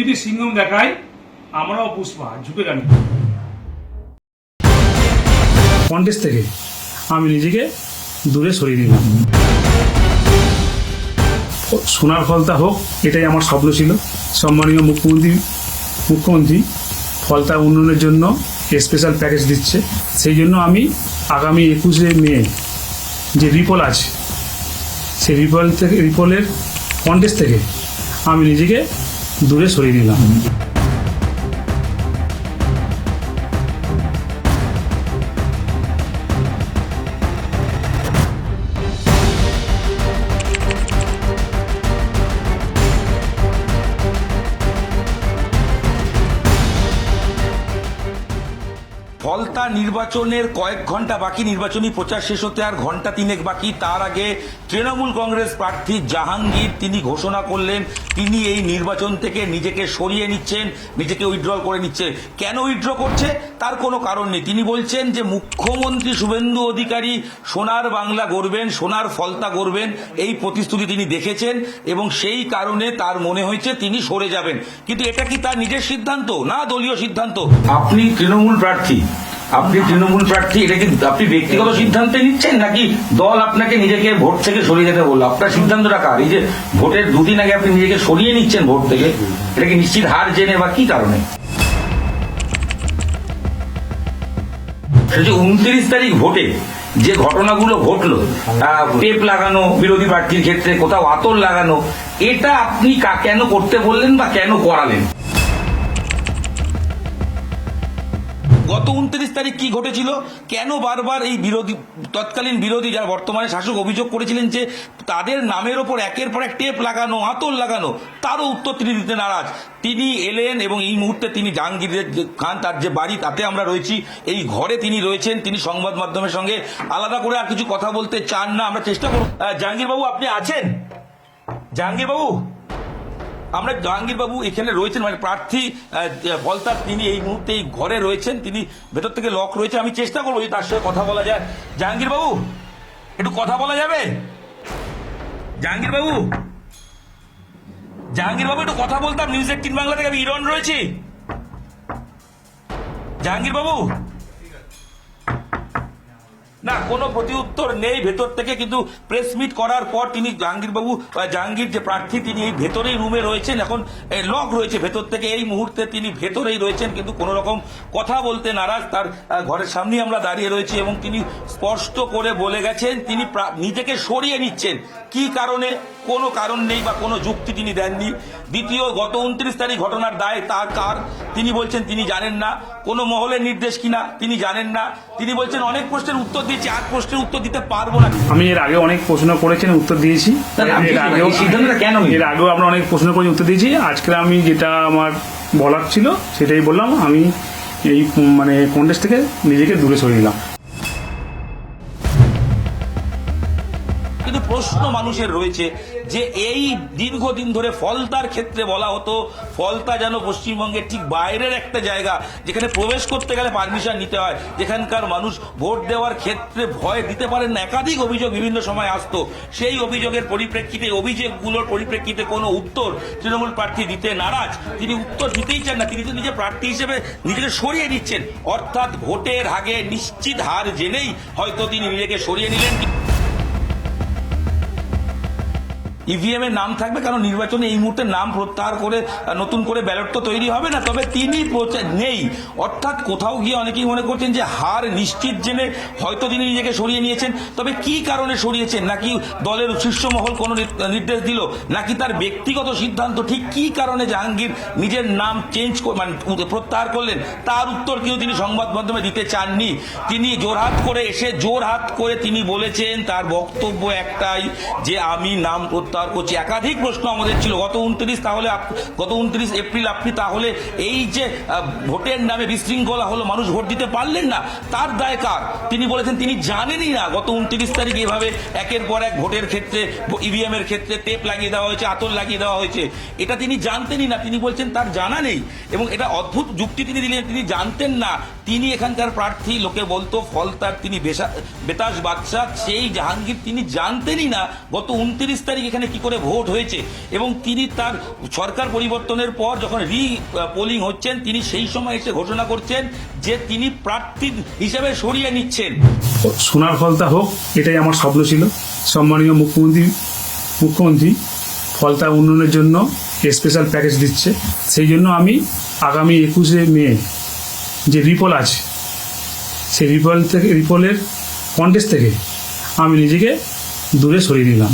যদি সিংহম দেখায় আমরাও পুষ্পা ঝুঁকে জানি। কন্টেস্ট থেকে আমি নিজেকে দূরে সরিয়ে দিলাম। সোনার ফলতা হোক, এটাই আমার স্বপ্ন ছিল। সম্মানীয় মুখ্যমন্ত্রী ফলতা উন্নয়নের জন্য স্পেশাল প্যাকেজ দিচ্ছে, সেই জন্য আমি আগামী 21শে মে যে রিপল আছে, সেই রিপলের কন্টেস্ট থেকে আমি নিজেকে দূরে সরিয়ে দিলাম। ফলতা নির্বাচনের কয়েক ঘন্টা বাকি, নির্বাচনী প্রচার শেষ হতে আর ঘন্টা তিনেক বাকি। তার আগে তৃণমূল কংগ্রেস প্রার্থী জাহাঙ্গীর তিনি ঘোষণা করলেন তিনি এই নির্বাচন থেকে নিজেকে সরিয়ে নিচ্ছেন, নিজেকে উইথড্রল করে নিচ্ছে। কেন উইথড্র করছে তার কোনো কারণ নেই। তিনি বলছেন যে মুখ্যমন্ত্রী শুভেন্দু অধিকারী সোনার বাংলা গড়বেন, সোনার ফলতা গড়বেন, এই প্রতিশ্রুতি তিনি দেখেছেন এবং সেই কারণে তার মনে হয়েছে তিনি সরে যাবেন। কিন্তু এটা কি তার নিজের সিদ্ধান্ত না দলীয় সিদ্ধান্ত? আপনি তৃণমূল প্রার্থী, এটা কি আপনি ব্যক্তিগত সিদ্ধান্তে নিচ্ছেন নাকি দল আপনাকে নিজেকে ভোট থেকে সরিয়ে যেতে বললো? আপনার সিদ্ধান্তটা কার? এই যে ভোটের দুদিন আগে আপনি নিজেকে সরিয়ে নিচ্ছেন ভোট থেকে, এটা কি নিশ্চিত হার জেনে বা কি কারণে? 29 তারিখ ভোটে যে ঘটনাগুলো ঘটলো, টেপ লাগানো বিরোধী প্রার্থীর ক্ষেত্রে, কোথাও আতর লাগানো, এটা আপনি কেন করতে বললেন বা কেন করালেন? গত 29 তারিখ কি ঘটেছিল? কেন বারবার এই তৎকালীন বিরোধী যারা বর্তমানে শাসক অভিযোগ করেছিলেন যে তাদের নামের ওপর একের পর এক টেপ লাগানো, আতর লাগানো, তারও উত্তর তিনি দিতে নারাজ। তিনি এলেন এবং এই মুহূর্তে তিনি জাহাঙ্গীর খান তার যে বাড়ি তাতে আমরা রয়েছি, এই ঘরে তিনি রয়েছেন। তিনি সংবাদ মাধ্যমের সঙ্গে আলাদা করে আর কিছু কথা বলতে চান না। আমরা চেষ্টা করব। জাহাঙ্গীর বাবু আপনি আছেন? জাহাঙ্গীর বাবু, আমরা জাহাঙ্গীর বাবু এখানে রয়েছেন, মানে প্রার্থী ফলতার তিনি এই মুহূর্তে এই ঘরে রয়েছেন, তিনি ভেতর থেকে লক রয়েছে। আমি চেষ্টা করবো যে তার সঙ্গে কথা বলা যায়। জাহাঙ্গীর বাবু একটু কথা বলা যাবে? জাহাঙ্গীর বাবু একটু কথা বলতাম। নিউজ 18 বাংলা থেকে আমি ইরন রয়েছি। জাহাঙ্গীর বাবু না, কোনো প্রতি উত্তর নেই ভেতর থেকে। কিন্তু প্রেস মিট করার পর তিনি জাহাঙ্গীর যে প্রার্থী তিনি এই ভেতরেই রুমে রয়েছেন, এখন লক রয়েছে ভেতর থেকে। এই মুহূর্তে তিনি ভেতরেই রয়েছেন কিন্তু কোনো রকম কথা বলতে নারাজ। তার ঘরের সামনেই আমরা দাঁড়িয়ে রয়েছি এবং তিনি স্পষ্ট করে বলে গেছেন তিনি নিজেকে সরিয়ে নিচ্ছেন। কি কারণে? কোনো কারণ নেই বা কোনো যুক্তি তিনি দেননি। দ্বিতীয়, গত 29 তারিখ ঘটনার দায় তার কার তিনি বলছেন তিনি জানেন না। কোনো মহলের নির্দেশ কিনা তিনি জানেন না। তিনি বলছেন অনেক প্রশ্নের উত্তর দিয়েছি, আর প্রশ্নের উত্তর দিতে পারবো না। আমি এর আগে অনেক প্রশ্ন করেছেন, উত্তর দিয়েছি। এর আগেও আমরা অনেক প্রশ্ন করে উত্তর দিয়েছি। আজকে আমি যেটা আমার বলার ছিল সেটাই বললাম। আমি এই কন্টেস্ট থেকে নিজেকে দূরে সরিয়ে দিলাম। কিন্তু প্রশ্ন মানুষের রয়েছে যে এই দীর্ঘদিন ধরে ফলতার ক্ষেত্রে বলা হতো ফলতা যেন পশ্চিমবঙ্গের ঠিক বাইরের একটা জায়গা, যেখানে প্রবেশ করতে গেলে পারমিশন নিতে হয়, যেখানকার মানুষ ভোট দেওয়ার ক্ষেত্রে ভয় দিতে পারেন না। একাধিক অভিযোগ বিভিন্ন সময় আসতো। সেই অভিযোগের পরিপ্রেক্ষিতে, অভিযোগগুলোর পরিপ্রেক্ষিতে কোনো উত্তর তৃণমূল প্রার্থী দিতে নারাজ। তিনি উত্তর দিতেই চান না। তিনি তো নিজে প্রার্থী হিসেবে নিজেকে সরিয়ে নিচ্ছেন, অর্থাৎ ভোটের আগে নিশ্চিত হার জেনেই হয়তো তিনি নিজেকে সরিয়ে নিলেন। ইভিএম এর নাম থাকবে, কারণ নির্বাচনে এই মুহূর্তে নাম প্রত্যাহার করে নতুন করে ব্যালট তো তৈরি হবে না। তবে তিনি নেই, অর্থাৎ কোথাও গিয়ে অনেকেই মনে করছেন যে হার নিশ্চিত জেনে হয়তো তিনি নিজেকে সরিয়ে নিয়েছেন। তবে কি কারণে সরিয়েছেন, নাকি দলের শীর্ষমহল কোনো নির্দেশ দিল, নাকি তার ব্যক্তিগত সিদ্ধান্ত, ঠিক কি কারণে জাহাঙ্গীর নিজের নাম প্রত্যাহার করলেন তার উত্তর কিন্তু তিনি সংবাদ মাধ্যমে দিতে চাননি। তিনি জোরহাত করে তিনি বলেছেন তার বক্তব্য একটাই যে আমি নাম প্রত্যাহার করছি। একাধিক প্রশ্ন আমাদের ছিল গত 29 এপ্রিল আপনি তাহলে এই যে ভোটের নামে বিশৃঙ্খলা হলো, মানুষ ভোট দিতে পারলেন না, তার দায় কার? তিনি বলেছেন তিনি জানেনই না গত 29 তারিখ এভাবে একের পর এক ভোটের ক্ষেত্রে, ইভিএম এর ক্ষেত্রে টেপ লাগিয়ে দেওয়া হয়েছে, আতর লাগিয়ে দেওয়া হয়েছে, এটা তিনি জানতেনই না। তিনি বলছেন তার জানা নেই এবং এটা অদ্ভুত যুক্তি তিনি দিলেন, তিনি জানতেন না। তিনি এখানকার প্রার্থী, লোকে বলতো ফলতার তিনি বেতাস বাদশা, সেই জাহাঙ্গীর তিনি জানতেনই না গত 29 তারিখ এখানে সেখানে কি করে ভোট হয়েছে, এবং তিনি তার সরকার পরিবর্তনের পর যখন পোলিং হচ্ছেন তিনি সেই সময় এসে ঘোষণা করছেন যে তিনি প্রার্থী হিসেবে সরিয়ে নিচ্ছেন। সোনার ফলতা হোক, এটাই আমার স্বপ্ন ছিল। সম্মানীয় মুখ্যমন্ত্রী ফলতা উন্নয়নের জন্য স্পেশাল প্যাকেজ দিচ্ছে, সেই জন্য আমি আগামী 21শে মে যে রিপোল আছে সেই রিপোলের কন্টেস্ট থেকে আমি নিজেকে দূরে সরিয়ে দিলাম।